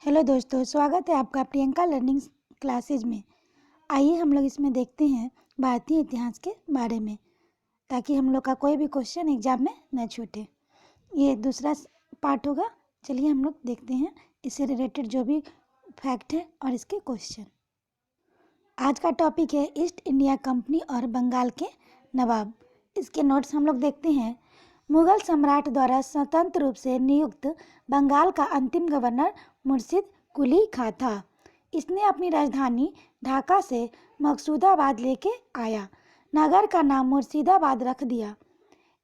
Hello दोस्तों, स्वागत है आपका प्रियंका लर्निंग क्लासेज में। आइए हम लोग इसमें देखते हैं भारतीय इतिहास के बारे में, ताकि हम लोग का कोई भी क्वेश्चन एग्जाम में न छूटे। ये दूसरा पार्ट होगा। चलिए हम लोग देखते हैं इससे रिलेटेड जो भी फैक्ट है और इसके क्वेश्चन। आज का टॉपिक है ईस्ट इंडिया कंपनी और बंगाल के नवाब। इसके नोट्स हम लोग देखते हैं। मुगल सम्राट द्वारा स्वतंत्र रूप से नियुक्त बंगाल का अंतिम गवर्नर मुर्शिद कुली खां था। इसने अपनी राजधानी ढाका से मकसूदाबाद लेके आया। नगर का नाम मुर्शिदाबाद रख दिया।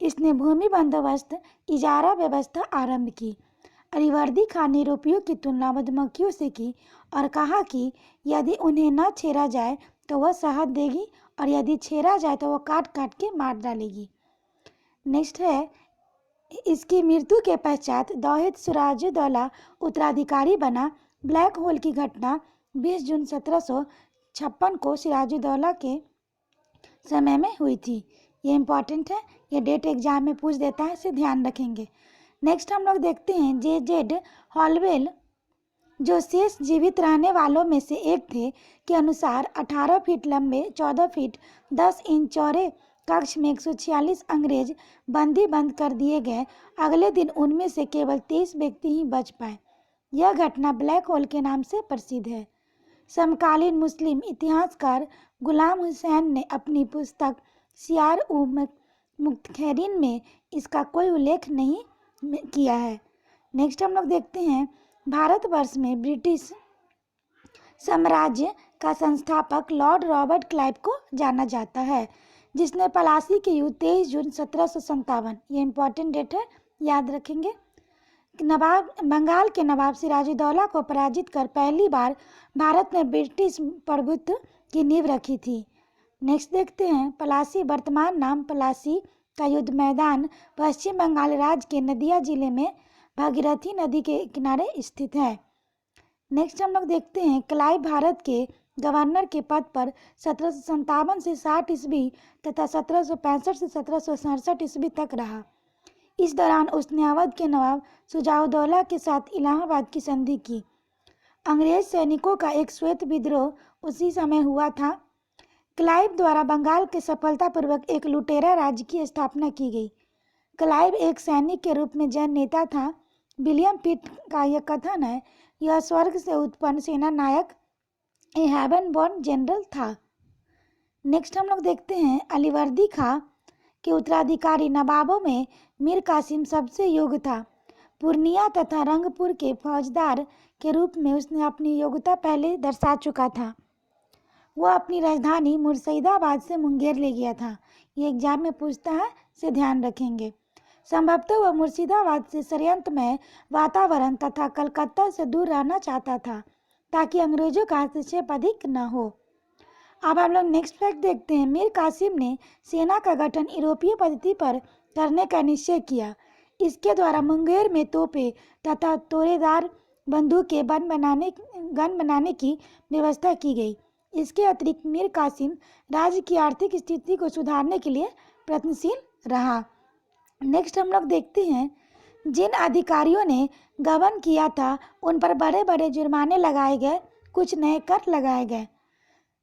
इसने भूमि बंदोबस्त इजारा व्यवस्था आरंभ की। अलीवर्दी खान ने यूरोपियों की तुलना मधुमक्खियों से की और कहा कि यदि उन्हें न छेड़ा जाए तो वह शहद देगी और यदि छेड़ा जाए तो वह काट काट के मार डालेगी। नेक्स्ट है, इसकी मृत्यु के पश्चात दौहित सिराजुद्दौला उत्तराधिकारी बना। ब्लैक होल की घटना 20 जून 1756 को सिराजुद्दौला के समय में हुई थी। ये इम्पॉर्टेंट है, ये डेट एग्जाम में पूछ देता है, इसे ध्यान रखेंगे। नेक्स्ट हम लोग देखते हैं जे हॉलवेल, जो शेष जीवित रहने वालों में से एक थे, के अनुसार 18 फीट लंबे 14 फीट 10 इंच चौड़े कक्ष में 146 अंग्रेज बंदी बंद कर दिए गए। अगले दिन उनमें से केवल 30 व्यक्ति ही बच पाए। यह घटना ब्लैक होल के नाम से प्रसिद्ध है। समकालीन मुस्लिम इतिहासकार गुलाम हुसैन ने अपनी पुस्तक सियार उ मुख्तखरीन में इसका कोई उल्लेख नहीं किया है। नेक्स्ट हम लोग देखते हैं, भारतवर्ष में ब्रिटिश साम्राज्य का संस्थापक लॉर्ड रॉबर्ट क्लाइव को जाना जाता है, जिसने प्लासी के युद्ध 23 जून 1757, ये इंपॉर्टेंट डेट है, याद रखेंगे, बंगाल के नवाब सिराजुद्दौला को पराजित कर पहली बार भारत में ब्रिटिश प्रभुत्व की नींव रखी थी। नेक्स्ट देखते हैं, प्लासी वर्तमान नाम प्लासी का युद्ध मैदान पश्चिम बंगाल राज्य के नदिया जिले में भागीरथी नदी के किनारे स्थित है। नेक्स्ट हम लोग देखते हैं, क्लाइव भारत के गवर्नर के पद पर 1757 से 60 ईस्वी तथा 1765 से 1767 ईस्वी तक रहा। इस दौरान उसने अवध के नवाब शुजाउद्दौला के साथ इलाहाबाद की संधि की। अंग्रेज सैनिकों का एक श्वेत विद्रोह उसी समय हुआ था। क्लाइव द्वारा बंगाल के सफलतापूर्वक एक लुटेरा राज्य की स्थापना की गई। क्लाइव एक सैनिक के रूप में जन नेता था। विलियम पिट का यह कथन है, यह स्वर्ग से उत्पन्न सेना नायक, ए हेवन बोर्न जनरल था। नेक्स्ट हम लोग देखते हैं, अलीवर्दी खां के उत्तराधिकारी नवाबों में मीर कासिम सबसे योग्य था। पूर्णिया तथा रंगपुर के फौजदार के रूप में उसने अपनी योग्यता पहले दर्शा चुका था। वह अपनी राजधानी मुर्शिदाबाद से मुंगेर ले गया था। ये एग्जाम में पूछता है, इसे ध्यान रखेंगे। संभवतः वह मुर्शिदाबाद से षड्यंत्रमय वातावरण तथा कलकत्ता से दूर रहना चाहता था, ताकि अंग्रेजों का हस्तक्षेप अधिक न हो। अब हम लोग नेक्स्ट फैक्ट देखते हैं, मीर कासिम ने सेना का गठन यूरोपीय पद्धति पर करने का निश्चय किया। इसके द्वारा मुंगेर में तोपें तथा तोरेदार बंदूकें गन बनाने की व्यवस्था की गई। इसके अतिरिक्त मीर कासिम राज्य की आर्थिक स्थिति को सुधारने के लिए प्रयत्नशील रहा। नेक्स्ट हम लोग देखते हैं, जिन अधिकारियों ने गबन किया था उन पर बड़े बड़े जुर्माने लगाए गए, कुछ नए कर लगाए गए।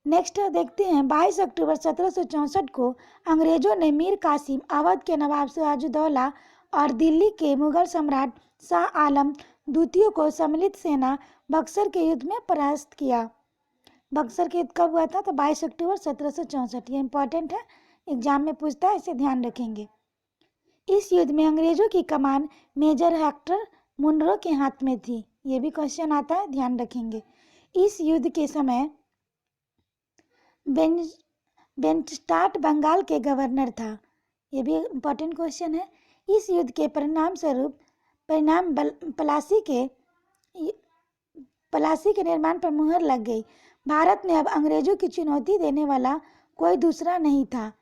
नेक्स्ट देखते हैं, 22 अक्टूबर 1764 को अंग्रेजों ने मीर कासिम, अवध के नवाब सिराजुद्दौला और दिल्ली के मुगल सम्राट शाह आलम द्वितीय को सम्मिलित सेना बक्सर के युद्ध में परास्त किया। बक्सर के युद्ध कब हुआ था? तो 22 अक्टूबर 1764। ये इंपॉर्टेंट है, एग्जाम में पूछता है, इसे ध्यान रखेंगे। इस युद्ध में अंग्रेजों की कमान मेजर हेक्टर मुनरो के हाथ में थी। ये भी क्वेश्चन आता है, ध्यान रखेंगे। इस युद्ध के समय बेनस्टाड बंगाल के गवर्नर था। ये भी इम्पोर्टेंट क्वेश्चन है। इस युद्ध के परिणाम प्लासी के निर्माण पर मुहर लग गई। भारत में अब अंग्रेजों की चुनौती देने वाला कोई दूसरा नहीं था।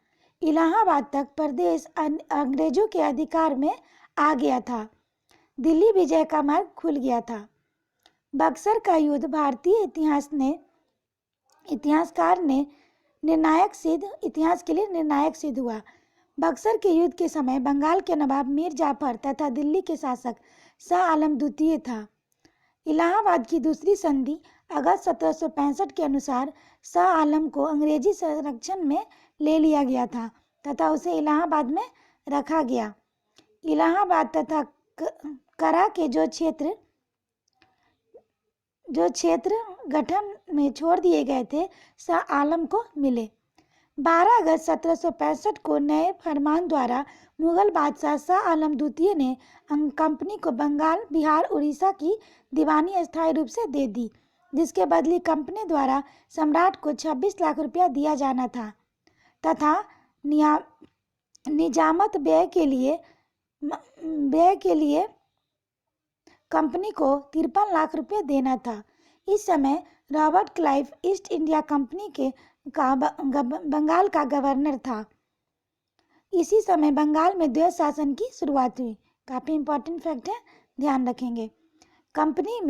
इलाहाबाद तक प्रदेश अंग्रेजों के अधिकार में आ गया था। दिल्ली विजय का मार्ग खुल गया था। बक्सर का युद्ध भारतीय इतिहासकार ने इतिहास के लिए निर्णायक सिद्ध हुआ। बक्सर के युद्ध के समय बंगाल के नवाब मीर जाफर तथा दिल्ली के शासक शाह आलम द्वितीय था। इलाहाबाद की दूसरी संधि अगस्त 1765 के अनुसार शाह आलम को अंग्रेजी संरक्षण में ले लिया गया था तथा उसे इलाहाबाद में रखा गया। इलाहाबाद तथा करा के जो क्षेत्र गठन में छोड़ दिए गए थे शाह आलम को मिले। 12 अगस्त 1765 को नए फरमान द्वारा मुगल बादशाह शाह आलम द्वितीय ने कंपनी को बंगाल, बिहार, उड़ीसा की दीवानी अस्थायी रूप से दे दी, जिसके बदले कंपनी द्वारा सम्राट को 26 लाख रुपया दिया जाना था तथा निजामत व्यय के लिए कंपनी को 53 लाख रुपये देना था। इस समय Robert Clive east India company के बंगाल का गवर्नर था। इसी समय बंगाल में द्वैत शासन की शुरुआत हुई। काफ़ी इंपॉर्टेंट फैक्ट है, ध्यान रखेंगे। कंपनी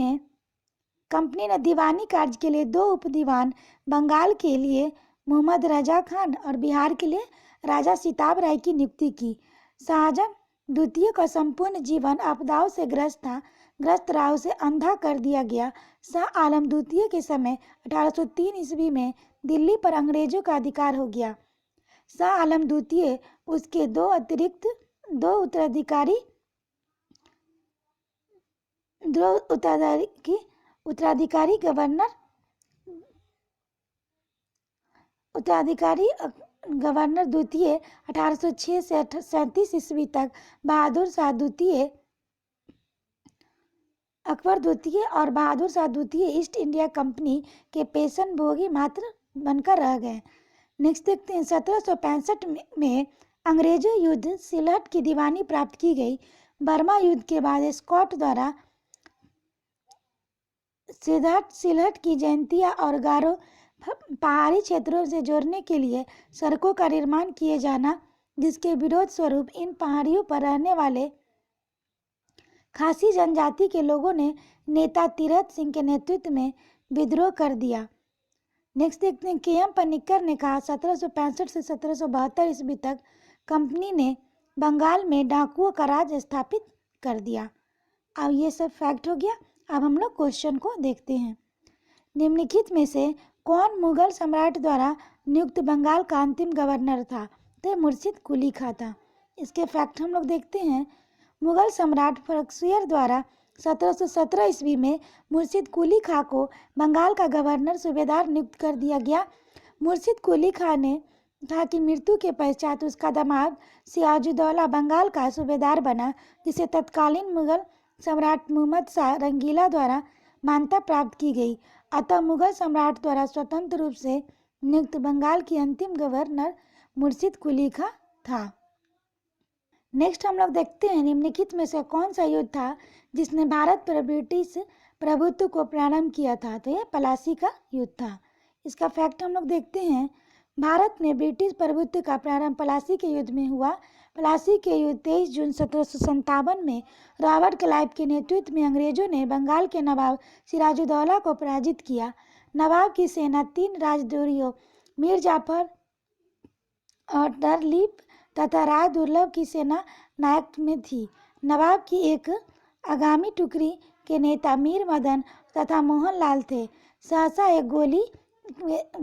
ने दीवानी कार्य के लिए 2 उप दीवान बंगाल के लिए मोहम्मद रजा खान और बिहार के लिए राजा सिताब राय की नियुक्ति की। शाहजहां द्वितीय का संपूर्ण जीवन आपदाओं से ग्रस्त रहा, उसे अंधा कर दिया गया। शाह आलम द्वितीय के समय 1803 ईस्वी में दिल्ली पर अंग्रेजों का अधिकार हो गया। शाह आलम द्वितीय उसके दो उत्तराधिकारी गवर्नर द्वितीय 1806 से 37 ईस्वी तक बहादुर शाह द्वितीय, अकबर द्वितीय और बहादुर शाह द्वितीय ईस्ट इंडिया कंपनी के पेशन भोगी मात्र बनकर रह गए। नेक्स्ट देखते हैं, 1765 में अंग्रेजों युद्ध सिलहट की दीवानी प्राप्त की गई। बर्मा युद्ध के बाद स्कॉट द्वारा सिलहट की जयंतिया और गारो पहाड़ी क्षेत्रों से जोड़ने के लिए सड़कों का निर्माण किए जाना, जिसके विरोध स्वरूप इन पहाड़ियों पर रहने वाले खासी जनजाति के लोगों ने नेता तीरथ सिंह के नेतृत्व में विद्रोह कर दिया। नेक्स्ट देखते हैं, के.एम. पनिक्कर ने कहा 1765 से 1772 ईस्वी तक कंपनी ने बंगाल में डाकुओं का राज स्थापित कर दिया। अब ये सब फैक्ट हो गया। अब हम लोग क्वेश्चन को देखते हैं। निम्नलिखित में से कौन मुगल सम्राट द्वारा नियुक्त बंगाल का अंतिम गवर्नर था? तो मुर्शिद कुली खां था। इसके फैक्ट हम लोग देखते हैं। मुगल सम्राट फर्रुखसियर द्वारा 1717 ईस्वी में मुर्शिद कुली खां को बंगाल का गवर्नर सूबेदार नियुक्त कर दिया गया। मुर्शिद कुली खां ने कहा कि मृत्यु के पश्चात उसका दामाद सिराजुद्दौला बंगाल का सूबेदार बना, जिसे तत्कालीन मुगल सम्राट मुहम्मद शाह रंगीला द्वारा मान्यता प्राप्त की गई। अतः मुगल सम्राट द्वारा स्वतंत्र रूप से नियुक्त बंगाल की अंतिम गवर्नर मुर्शिद कुली खां था। नेक्स्ट हम लोग देखते हैं, निम्नलिखित में से कौन सा युद्ध था जिसने भारत पर ब्रिटिश प्रभुत्व को प्रारंभ किया था? तो यह प्लासी का युद्ध था। इसका फैक्ट हम लोग देखते हैं। भारत में ब्रिटिश प्रभुत्व का प्रारंभ प्लासी के युद्ध में हुआ। प्लासी के युद्ध 23 जून 1757 में रॉबर्ट क्लाइव के नेतृत्व में अंग्रेजों ने बंगाल के नवाब सिराजुद्दौला को पराजित किया। नवाब की सेना 3 राजद्रोहियों मीर जाफर और डरलीप तथा राय दुर्लभ की सेना नायक में थी। नवाब की एक आगामी टुकड़ी के नेता मीर मदन तथा मोहन लाल थे। सहसा एक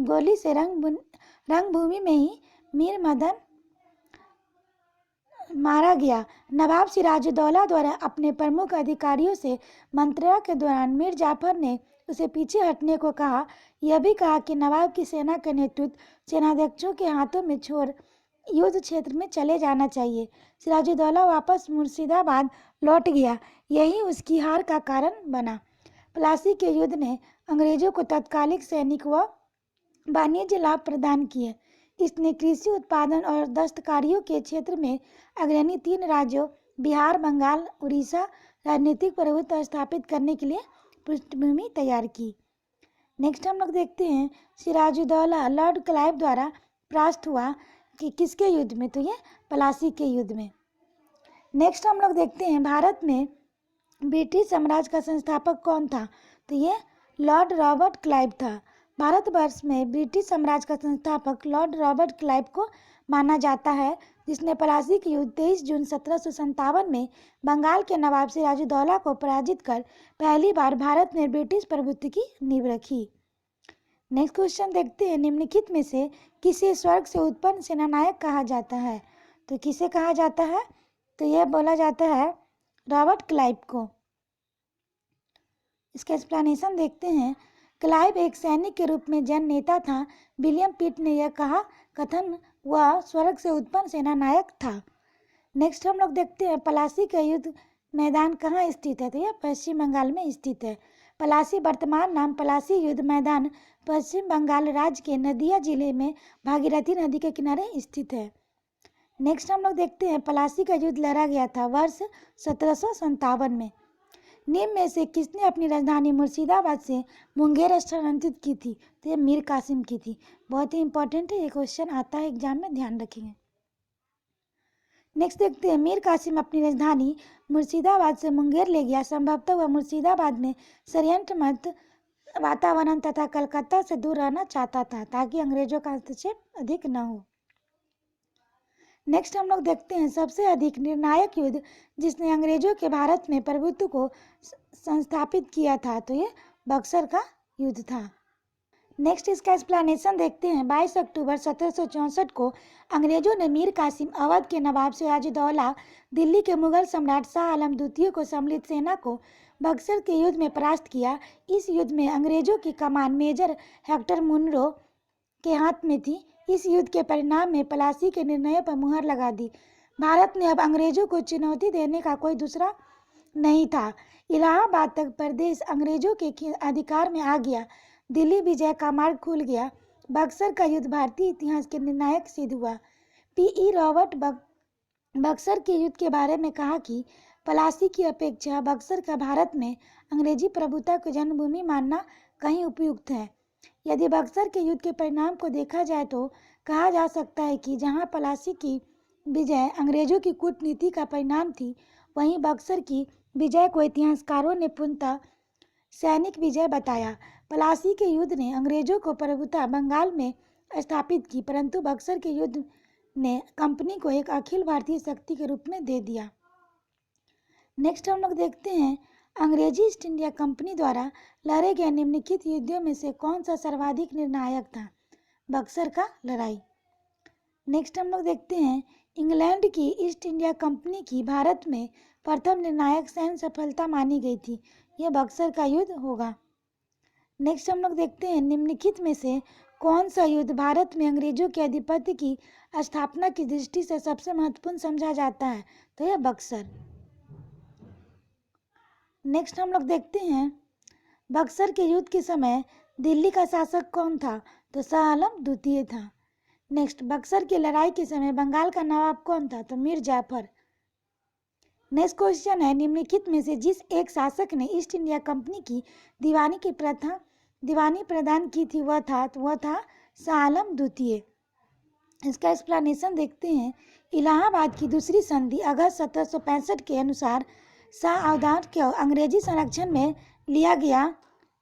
गोली से रंगभूमि में ही मीर मदन मारा गया। नवाब सिराजुद्दौला द्वारा अपने प्रमुख अधिकारियों से मंत्रणा के दौरान मीर जाफर ने उसे पीछे हटने को कहा। यह भी कहा कि नवाब की सेना का नेतृत्व सेनाध्यक्षों के हाथों में छोड़ युद्ध क्षेत्र में चले जाना चाहिए। सिराजुद्दौला वापस मुर्शिदाबाद लौट गया। यही उसकी हार का कारण बना। प्लासी के युद्ध ने अंग्रेजों को तत्कालिक सैनिक व वाणिज्य लाभ प्रदान किए। इसने कृषि उत्पादन और दस्तकारियों के क्षेत्र में अग्रणी 3 राज्यों बिहार, बंगाल, उड़ीसा राजनीतिक प्रभुत्व स्थापित करने के लिए पृष्ठभूमि तैयार की। नेक्स्ट हम लोग देखते हैं, सिराजुद्दौला लॉर्ड क्लाइव द्वारा परास्त हुआ कि किसके युद्ध में? तो ये प्लासी के युद्ध में। नेक्स्ट हम लोग देखते हैं, भारत में ब्रिटिश साम्राज्य का संस्थापक कौन था? तो ये लॉर्ड रॉबर्ट क्लाइव था। भारतवर्ष में ब्रिटिश साम्राज्य का संस्थापक लॉर्ड रॉबर्ट क्लाइव को माना जाता है, जिसने प्लासी के युद्ध 23 जून 1757 में बंगाल के नवाब सिराजुद्दौला को पराजित कर पहली बार भारत में ब्रिटिश प्रभुत्व की नींव रखी। नेक्स्ट क्वेश्चन देखते हैं, निम्नलिखित में से किसे स्वर्ग से उत्पन्न सेनानायक कहा जाता है? तो किसे कहा जाता है? तो यह बोला जाता है रॉबर्ट क्लाइव को। इसका एक्सप्लेनेशन देखते हैं। क्लाइव एक सैनिक के रूप में जन नेता था। विलियम पिट ने यह कहा कथन वह स्वर्ग से उत्पन्न सेनानायक था। नेक्स्ट हम लोग देखते हैं, प्लासी का युद्ध मैदान कहाँ स्थित है? तो यह पश्चिम बंगाल में स्थित है। प्लासी वर्तमान नाम प्लासी युद्ध मैदान पश्चिम बंगाल राज्य के नदिया जिले में भागीरथी नदी के किनारे स्थित है। नेक्स्ट हम लोग देखते हैं, प्लासी का युद्ध लड़ा गया था वर्ष 1757 में। निम्न में से किसने अपनी राजधानी मुर्शिदाबाद से मुंगेर स्थानांतरित की थी? तो ये मीर कासिम की थी। बहुत ही इंपॉर्टेंट है, ये क्वेश्चन आता है एग्जाम में, ध्यान रखेंगे। नेक्स्ट देखते हैं, मीर कासिम अपनी राजधानी मुर्शिदाबाद से मुंगेर ले गया। संभवतः वह मुर्शिदाबाद में षड्यंत्र मत वातावरण तथा कलकत्ता से दूर रहना चाहता था ताकि अंग्रेजों का हस्तक्षेप अधिक न हो। नेक्स्ट हम लोग देखते हैं, सबसे अधिक निर्णायक युद्ध जिसने अंग्रेजों के भारत में प्रभुत्व को संस्थापित किया था, तो ये बक्सर का युद्ध था। नेक्स्ट इसका एक्सप्लेनेशन देखते हैं। 22 अक्टूबर 1764 को अंग्रेजों ने मीर कासिम, अवध के नवाब सिराजुद्दौला, दिल्ली के मुगल सम्राट शाह आलम द्वितीय को सम्मिलित सेना को बक्सर के युद्ध में परास्त किया। इस युद्ध में अंग्रेजों की कमान मेजर हेक्टर मुनरो के हाथ में थी। इस युद्ध के परिणाम में प्लासी के निर्णय पर मुहर लगा दी। भारत ने अब अंग्रेजों को चुनौती देने का कोई दूसरा नहीं था। इलाहाबाद तक प्रदेश अंग्रेजों के अधिकार में आ गया। दिल्ली विजय का मार्ग खुल गया। बक्सर का युद्ध भारतीय इतिहास के निर्णायक सिद्ध हुआ। पी.ई. रॉबर्ट बक्सर के युद्ध के बारे में कहा कि प्लासी की अपेक्षा बक्सर का भारत में अंग्रेजी प्रभुता को जन्मभूमि मानना कहीं उपयुक्त है। यदि बक्सर के युद्ध के परिणाम को देखा जाए तो कहा जा सकता है कि जहां प्लासी की विजय अंग्रेजों की कूटनीति का परिणाम थी, वहीं बक्सर की विजय को इतिहासकारों ने पूर्णतः सैनिक विजय बताया। प्लासी के युद्ध ने अंग्रेजों को प्रभुता बंगाल में स्थापित की, परंतु बक्सर के युद्ध ने कंपनी को एक अखिल भारतीय शक्ति के रूप में दे दिया। नेक्स्ट हम लोग देखते हैं, अंग्रेजी ईस्ट इंडिया कंपनी द्वारा लड़े गए निम्नलिखित युद्धों में से कौन सा सर्वाधिक निर्णायक था? बक्सर का लड़ाई। नेक्स्ट हम लोग देखते हैं, इंग्लैंड की ईस्ट इंडिया कंपनी की भारत में प्रथम निर्णायक सैन्य सफलता मानी गई थी। यह बक्सर का युद्ध होगा। नेक्स्ट हम लोग देखते हैं, निम्नलिखित में से कौन सा युद्ध भारत में अंग्रेजों के आधिपत्य की स्थापना की दृष्टि से सबसे महत्वपूर्ण समझा जाता है? तो यह बक्सर। नेक्स्ट हम लोग देखते हैं, बक्सर के युद्ध के समय दिल्ली का शासक कौन था? तो शाह आलम द्वितीय था। नेक्स्ट, बक्सर की लड़ाई के समय बंगाल का नवाब कौन था? तो मीर जाफर। नेक्स्ट क्वेश्चन है, निम्नलिखित में से जिस एक शासक ने ईस्ट इंडिया कंपनी की दीवानी प्रदान की थी वह था शाह आलम द्वितीय। इसका एक्सप्लेनेशन देखते हैं। इलाहाबाद की दूसरी संधि अगस्त 1765 के अनुसार शाह आउदार को अंग्रेजी संरक्षण में लिया गया।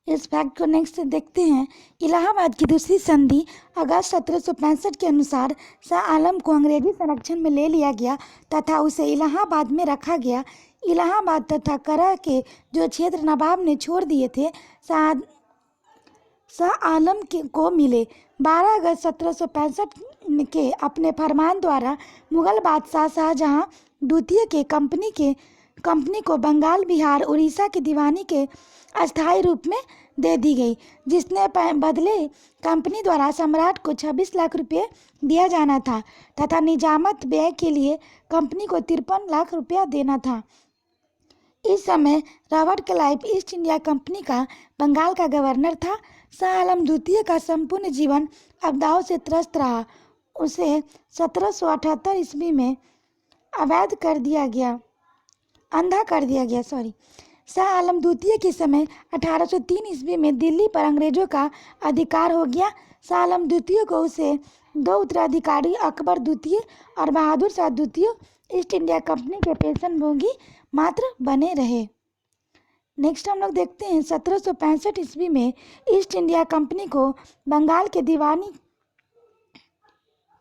इस फैक्ट को नेक्स्ट देखते हैं। इलाहाबाद की दूसरी संधि अगस्त 1765 के अनुसार शाह आलम को अंग्रेजी संरक्षण में ले लिया गया तथा उसे इलाहाबाद में रखा गया। इलाहाबाद तथा करा के जो क्षेत्र नवाब ने छोड़ दिए थे शाह आलम को मिले। 12 अगस्त 1765 के अपने फरमान द्वारा मुगल बादशाह शाहजहां द्वितीय के कंपनी को बंगाल, बिहार, उड़ीसा की दीवानी के अस्थायी रूप में दे दी गई, जिसने बदले कंपनी द्वारा सम्राट को 26 लाख रुपये दिया जाना था तथा निजामत व्यय के लिए कंपनी को 53 लाख रुपया देना था। इस समय Robert Clive east India company का बंगाल का गवर्नर था। शाह आलम द्वितीय का संपूर्ण जीवन आपदाओं से त्रस्त रहा। उसे 1778 ईस्वी में अवैध कर दिया गया, अंधा कर दिया गया। शाह आलम द्वितीय के समय 1803 ईस्वी में दिल्ली पर अंग्रेजों का अधिकार हो गया। शाह आलम द्वितीय को उसे दो उत्तराधिकारी अकबर द्वितीय और बहादुर शाह द्वितीय ईस्ट इंडिया कंपनी के पेशनभोगी मात्र बने रहे। नेक्स्ट हम लोग देखते हैं, 1765 ईस्वी में ईस्ट इंडिया कंपनी को बंगाल के दीवानी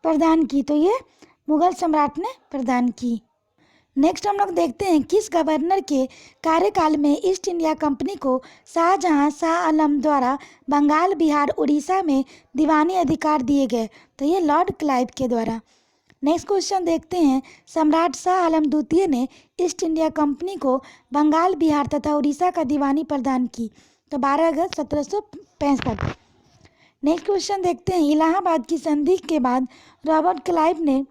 प्रदान की, तो ये मुगल सम्राट ने प्रदान की। नेक्स्ट हम लोग देखते हैं किस गवर्नर के कार्यकाल में ईस्ट इंडिया कंपनी को शाहजहां शाह आलम द्वारा बंगाल, बिहार, उड़ीसा में दीवानी अधिकार दिए गए, तो ये लॉर्ड क्लाइव के द्वारा। नेक्स्ट क्वेश्चन देखते हैं सम्राट शाह आलम द्वितीय ने ईस्ट इंडिया कंपनी को बंगाल, बिहार तथा उड़ीसा का दीवानी प्रदान की, तो 12 अगस्त 1765। नेक्स्ट क्वेश्चन देखते हैं इलाहाबाद की संधि के बाद रॉबर्ट क्लाइव ने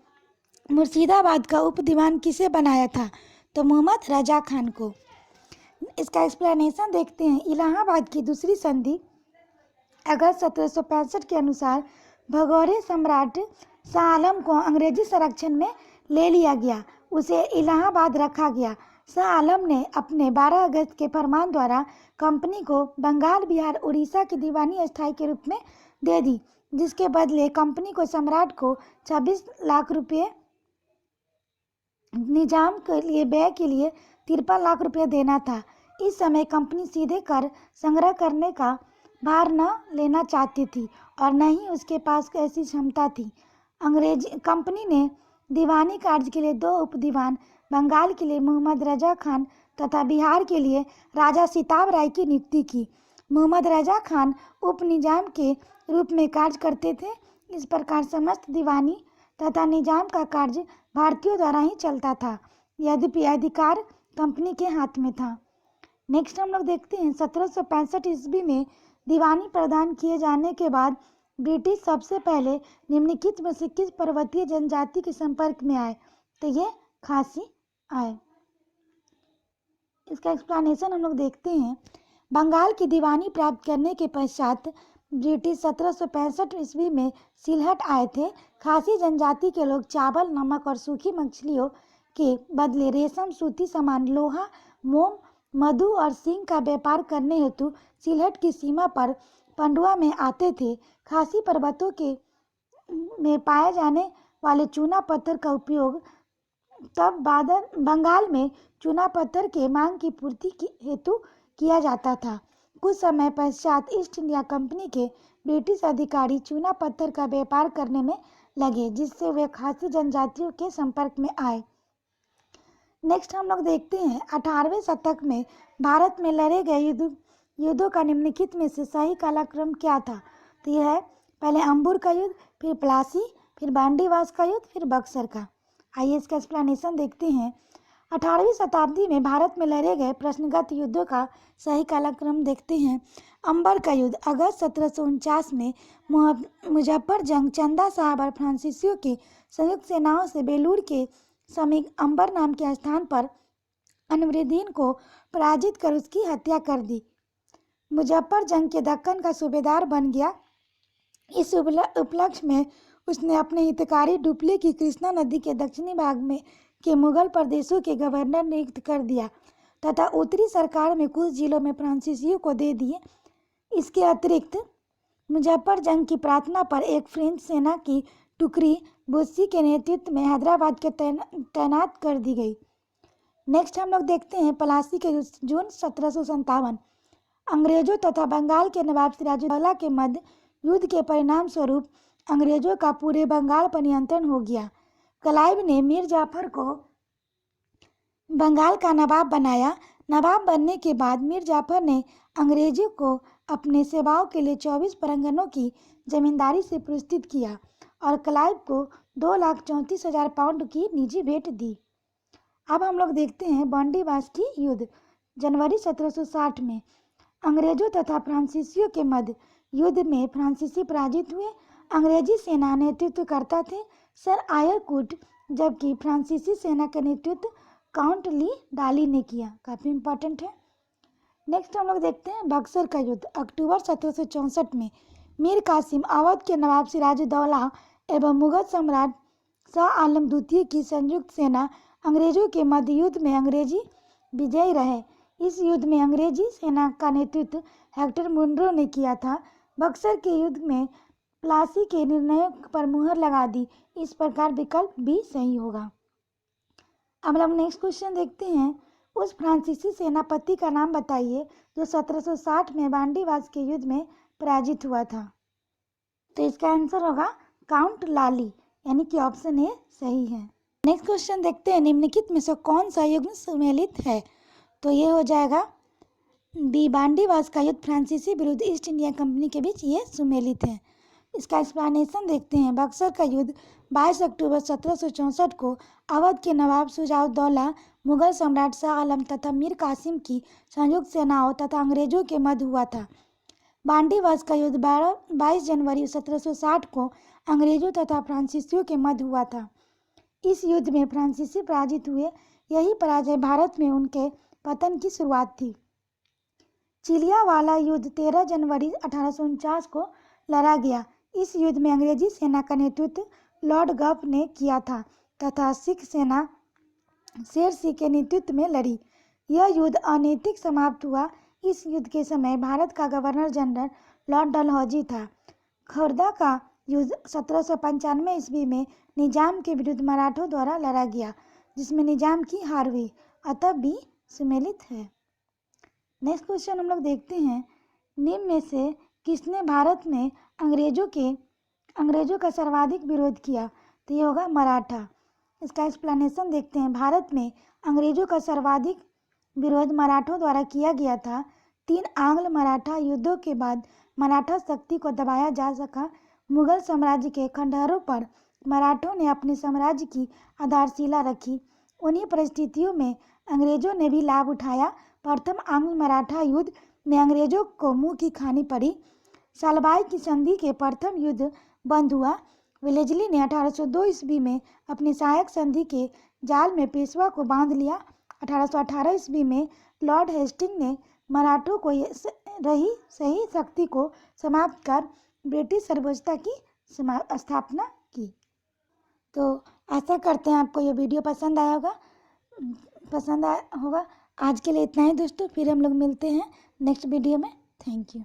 मुर्शिदाबाद का उप दीवान किसे बनाया था, तो मोहम्मद रजा खान को। इसका एक्सप्लेनेशन देखते हैं इलाहाबाद की दूसरी संधि अगस्त 1765 के अनुसार भगौरे सम्राट शाह आलम को अंग्रेजी संरक्षण में ले लिया गया, उसे इलाहाबाद रखा गया। शाह आलम ने अपने 12 अगस्त के फरमान द्वारा कंपनी को बंगाल, बिहार, उड़ीसा की दीवानी अस्थायी के रूप में दे दी, जिसके बदले कंपनी को सम्राट को 26 लाख रुपये, निजाम के लिए व्यय के लिए 53 लाख रुपये देना था। इस समय कंपनी सीधे कर संग्रह करने का भार न लेना चाहती थी और न ही उसके पास ऐसी क्षमता थी। अंग्रेजी कंपनी ने दीवानी कार्य के लिए 2 उप दीवान, बंगाल के लिए मोहम्मद रजा खान तथा बिहार के लिए राजा सिताब राय की नियुक्ति की। मोहम्मद रजा खान उप निजाम के रूप में कार्य करते थे। इस प्रकार समस्त दीवानी तथा निजाम का कार्य भारतीयों द्वारा ही चलता था, यद्यपि अधिकार कंपनी के हाथ में था। नेक्स्ट हम लोग देखते हैं 1765 ईस्वी में दीवानी प्रदान किए जाने के बाद ब्रिटिश सबसे पहले निम्नलिखित में से किस पर्वतीय जनजाति के संपर्क में आए, तो ये खासी आए। इसका एक्सप्लेनेशन हम लोग देखते हैं बंगाल की दीवानी प्राप्त करने के पश्चात ब्रिटिश 1765 ईस्वी में सिलहट आए थे। खासी जनजाति के लोग चावल, नमक और सूखी मछलियों के बदले रेशम, सूती सामान, लोहा, मोम, मधु और सींग का व्यापार करने हेतु सिलहट की सीमा पर पंडुआ में आते थे। खासी पर्वतों के में पाए जाने वाले चूना पत्थर का उपयोग तब बंगाल में चूना पत्थर के मांग की पूर्ति हेतु किया जाता था। कुछ समय पश्चात ईस्ट इंडिया कंपनी के ब्रिटिश अधिकारी चूना पत्थर का व्यापार करने में लगे, जिससे वे खासी जनजातियों के संपर्क में आए। नेक्स्ट हम लोग देखते हैं 18वें शतक में भारत में लड़े गए युद्धों का निम्नलिखित में से सही कालक्रम क्या था, तो यह है पहले अंबुर का युद्ध, फिर प्लासी, फिर बांडीवास का युद्ध, फिर बक्सर का। आइए इसका एक्सप्लेनेशन देखते हैं। 18वीं शताब्दी में भारत में लड़े गए प्रश्नगत युद्धों का सही कालक्रम देखते हैं। अंबर का युद्ध अगस्त 1749 में मुजफ्फर जंग, चंदा साहब और फ्रांसीसियों की संयुक्त सेनाओं से बेलूर के समीप अंबर नाम के स्थान पर अनवरुद्दीन को पराजित कर उसकी हत्या कर दी। मुजफ्फर जंग के दक्कन का सूबेदार बन गया। इस उपलक्ष्य में उसने अपने हितकारी डुप्ले की कृष्णा नदी के दक्षिणी भाग में के मुगल प्रदेशों के गवर्नर नियुक्त कर दिया तथा उत्तरी सरकार में कुछ जिलों में फ्रांसीसियों को दे दिए। इसके अतिरिक्त मुजफ्फर जंग की प्रार्थना पर एक फ्रेंच सेना की टुकड़ी बुस्सी के नेतृत्व में हैदराबाद के तैनात कर दी गई। नेक्स्ट हम लोग देखते हैं प्लासी के जून 1757 अंग्रेजों तथा बंगाल के नवाब सिराजुद्दौला के मध्य युद्ध के परिणाम स्वरूप अंग्रेजों का पूरे बंगाल पर नियंत्रण हो गया। क्लाइव ने मीर जाफर को बंगाल का नवाब बनाया। नवाब बनने के बाद मीर जाफर ने अंग्रेजों को अपने सेवाओं के लिए 24 परगनों की जमींदारी से पुरस्कृत किया और क्लाइव को 2,34,000 पाउंड की निजी भेंट दी। अब हम लोग देखते हैं बांडीवास की युद्ध। जनवरी 1760 में अंग्रेजों तथा फ्रांसीसियों के मध्य युद्ध में फ्रांसीसी पराजित हुए। अंग्रेजी सेना नेतृत्व करता थे सर आयरकुट, जबकि फ्रांसीसी सेना का नेतृत्व काउंट ली डाली ने किया। काफ़ी इम्पोर्टेंट है। नेक्स्ट हम लोग देखते हैं बक्सर का युद्ध। अक्टूबर 1764 में मीर कासिम, अवध के नवाब सिराजुद्दौला एवं मुगल सम्राट शाह आलम द्वितीय की संयुक्त सेना अंग्रेजों के मध्य युद्ध में अंग्रेजी विजयी रहे। इस युद्ध में अंग्रेजी सेना का नेतृत्व हेक्टर मुनरो ने किया था। बक्सर के युद्ध में प्लासी के निर्णयों पर मुहर लगा दी। इस प्रकार विकल्प बी सही होगा। अब हम नेक्स्ट क्वेश्चन देखते हैं। उस फ्रांसीसी सेनापति का नाम बताइए जो 1760 में बांडीवास के युद्ध में पराजित हुआ था। तो इसका आंसर होगा काउंट लाली। यानी कि ऑप्शन ए सही है। नेक्स्ट क्वेश्चन देखते हैं, निम्नलिखित में से कौन सा युग्म सुमेलित है? तो ये हो जाएगा बी, बांडीवास का युद्ध फ्रांसीसी विरुद्ध ईस्ट इंडिया कंपनी के बीच ये सुमेलित है। इसका एक्सप्लेनेशन देखते हैं। बक्सर का युद्ध 22 अक्टूबर 1764 को अवध के नवाब शुजाउद्दौला, मुगल सम्राट शाह आलम तथा मीर कासिम की संयुक्त सेनाओं तथा अंग्रेजों के मध्य हुआ था। बांडीवास का युद्ध 22 जनवरी 1760 को अंग्रेजों तथा फ्रांसीसियों के मध्य हुआ था। इस युद्ध में फ्रांसीसी पराजित हुए। यही पराजय भारत में उनके पतन की शुरुआत थी। चिलियावाला युद्ध 13 जनवरी 1849 को लड़ा गया। इस युद्ध में अंग्रेजी सेना का नेतृत्व लॉर्ड गफ ने किया था तथा सिख सेना शेर सिंह के नेतृत्व में लड़ी। यह युद्ध अनैतिक समाप्त हुआ। इस युद्ध के समय भारत का गवर्नर जनरल लॉर्ड डलहौजी था। खुर्दा का युद्ध 1795 ईस्वी में निजाम के विरुद्ध मराठों द्वारा लड़ा गया, जिसमें निजाम की हार हुई, अतः बी सुमेलित है। नेक्स्ट क्वेश्चन हम लोग देखते हैं, निम्न में से किसने भारत में अंग्रेजों का सर्वाधिक विरोध किया? तो ये होगा मराठा। इसका एक्सप्लेनेशन देखते हैं। भारत में अंग्रेजों का सर्वाधिक विरोध मराठों द्वारा किया गया था। 3 आंग्ल मराठा युद्धों के बाद मराठा शक्ति को दबाया जा सका। मुगल साम्राज्य के खंडहरों पर मराठों ने अपने साम्राज्य की आधारशिला रखी। उन्हीं परिस्थितियों में अंग्रेजों ने भी लाभ उठाया। प्रथम आंग्ल मराठा युद्ध में अंग्रेजों को मुंह की खानी पड़ी। सालबाई की संधि के प्रथम युद्ध बंद हुआ। वेलेस्ली ने 1802 ईस्वी में अपनी सहायक संधि के जाल में पेशवा को बांध लिया। 1818 ईस्वी में लॉर्ड हेस्टिंग ने मराठों को रही सही शक्ति को समाप्त कर ब्रिटिश सर्वोच्चता की स्थापना की। तो आशा करते हैं आपको ये वीडियो पसंद आया होगा। आज के लिए इतना ही दोस्तों, फिर हम लोग मिलते हैं नेक्स्ट वीडियो में। Thank you.